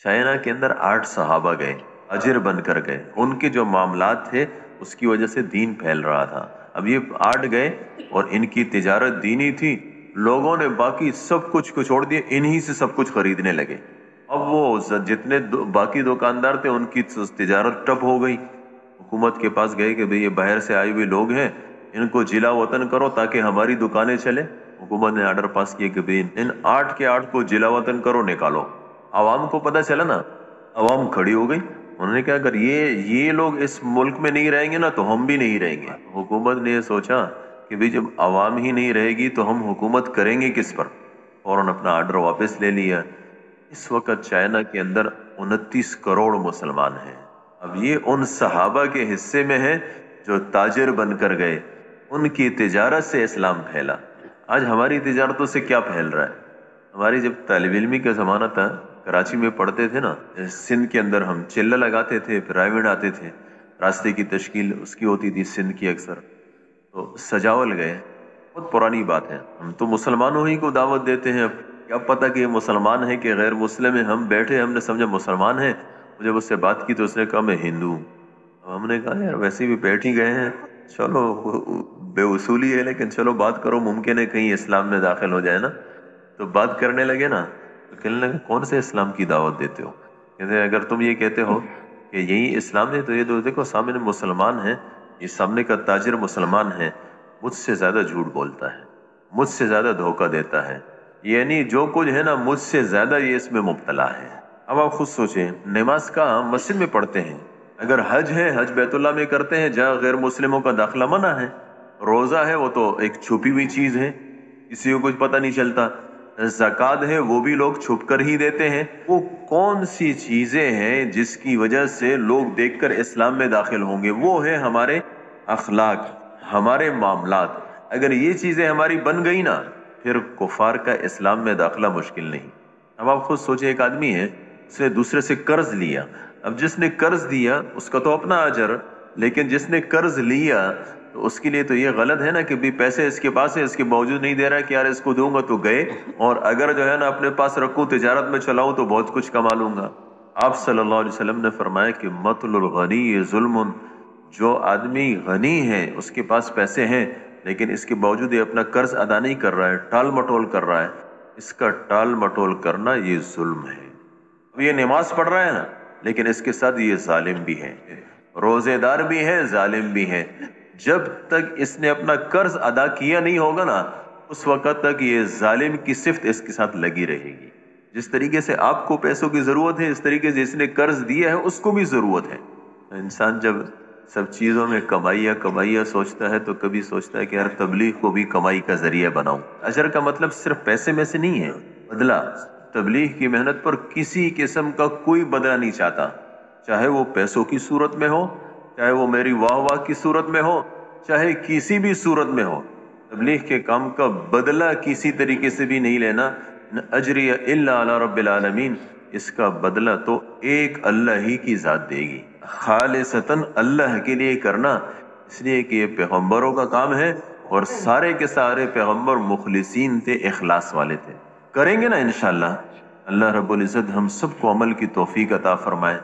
China के अंदर 8 सहाबा गए, अजर बनकर गए। उनके जो मामलात थे उसकी वजह से दीन फैल रहा था। अब ये 8 गए और इनकी तिजारत दीनी थी। लोगों ने बाकी सब कुछ को छोड़ दिया, इन्हीं से सब कुछ खरीदने लगे। अब वो जितने बाकी दुकानदार थे उनकी तिजारत ठप हो गई। हुकूमत के पास गए कि भाई ये बाहर से आए हुए लोग हैं, इनको जिला वतन करो ताकि हमारी दुकानें चले। हुकूमत ने आर्डर पास किया कि भाई इन 8 के 8 को जिला वतन करो, निकालो। आवाम को पता चला ना, आवाम खड़ी हो गई। उन्होंने कहा अगर ये लोग इस मुल्क में नहीं रहेंगे ना तो हम भी नहीं रहेंगे। हुकूमत ने ये सोचा कि भाई जब आवाम ही नहीं रहेगी तो हम हुकूमत करेंगे किस पर, और अपना आर्डर वापस ले लिया। इस वक्त चाइना के अंदर 29 करोड़ मुसलमान हैं। अब ये उन सहाबा के हिस्से में है जो ताजिर बनकर गए, उनकी तिजारत से इस्लाम फैला। आज हमारी तिजारतों से क्या फैल रहा है? हमारी जब तालिब इल्मी का ज़माना था, कराची में पढ़ते थे ना, सिंध के अंदर हम चिल्ला लगाते थे, पिरामिड आते थे, रास्ते की तश्कील उसकी होती थी सिंध की अक्सर। तो सजावल गए, बहुत पुरानी बात है। हम तो मुसलमानों ही को दावत देते हैं। अब क्या पता कि ये मुसलमान है कि गैर मुस्लिम है। हम बैठे, हमने समझा मुसलमान है। मुझे उससे बात की तो उसने कहा मैं हिंदू हूँ। हमने कहा यार वैसे भी बैठ ही गए हैं, चलो बेउसूली है लेकिन चलो बात करो, मुमकिन है कहीं इस्लाम में दाखिल हो जाए ना। तो बात करने लगे ना, तो कहने लगे कौन से इस्लाम की दावत देते हो? कहते अगर तुम ये कहते हो कि यही इस्लाम है तो ये तो देखो सामने मुसलमान है, ये सामने का ताजिर मुसलमान है, मुझसे ज्यादा झूठ बोलता है, मुझसे ज्यादा धोखा देता है, यानी जो कुछ है ना मुझसे ज्यादा ये इसमें मुब्तला है। अब आप खुद सोचें, नमाज का मस्जिद में पढ़ते हैं, अगर हज है हज बैतुल्ला में करते हैं जहाँ गैर मुस्लिमों का दाखिला मना है। रोजा है वो तो एक छुपी हुई चीज है, किसी को कुछ पता नहीं चलता। ज़कात है वो भी लोग छुप कर ही देते हैं। वो कौन सी चीजें हैं जिसकी वजह से लोग देखकर इस्लाम में दाखिल होंगे? वो है हमारे अखलाक, हमारे मामलात। अगर ये चीजें हमारी बन गई ना, फिर कुफार का इस्लाम में दाखिला मुश्किल नहीं। अब आप खुद सोचिए, एक आदमी है, उसने दूसरे से कर्ज लिया। अब जिसने कर्ज दिया उसका तो अपना अजर, लेकिन जिसने कर्ज लिया तो उसके लिए तो ये गलत है ना कि भी पैसे इसके पास है, इसके बावजूद नहीं दे रहा है कि यार इसको दूंगा तो गए, और अगर जो है ना अपने पास रखूं तिजारत में चलाऊं तो बहुत कुछ कमा लूंगा। आप सल्लल्लाहु अलैहि वसल्लम ने फरमाया कि मतलुल गनी जुल्मुन, जो आदमी गनी है उसके पास पैसे हैं लेकिन इसके बावजूद ये अपना कर्ज अदा नहीं कर रहा है, टाल मटोल कर रहा है, इसका टाल मटोल करना ये जुल्म है। अब ये नमाज पढ़ रहा है ना, लेकिन इसके साथ ये जालिम भी है, रोजेदार भी है, जालिम भी है। जब तक इसने अपना कर्ज अदा किया नहीं होगा ना, उस वक्त तक ये जालिम की सिफ्त इसके साथ लगी रहेगी। जिस तरीके से आपको पैसों की जरूरत है, इस तरीके से जिसने कर्ज दिया है उसको भी जरूरत है। इंसान जब सब चीजों में कमाइया सोचता है तो कभी सोचता है कि यार तबलीग को भी कमाई का जरिया बनाऊं। अजर का मतलब सिर्फ पैसे में से नहीं है, बदला। तबलीग की मेहनत पर किसी किस्म का कोई बदला नहीं चाहता, चाहे वो पैसों की सूरत में हो, चाहे वो मेरी वाह वाह की सूरत में हो, चाहे किसी भी सूरत में हो। तबलीग के काम का बदला किसी तरीके से भी नहीं लेना। न अजरिया इल्ला अला रब्बिल आलमीन, इसका बदला तो एक अल्लाह ही की जात देगी। खालिसतन अल्लाह के लिए करना, इसलिए कि ये पैगंबरों का काम है और सारे के सारे पैगंबर मुखलिसीन थे, इखलास वाले थे। करेंगे ना इंशाअल्लाह। अल्लाह रब्बुल इज्जत हम सबको अमल की तौफीक अता फरमाए।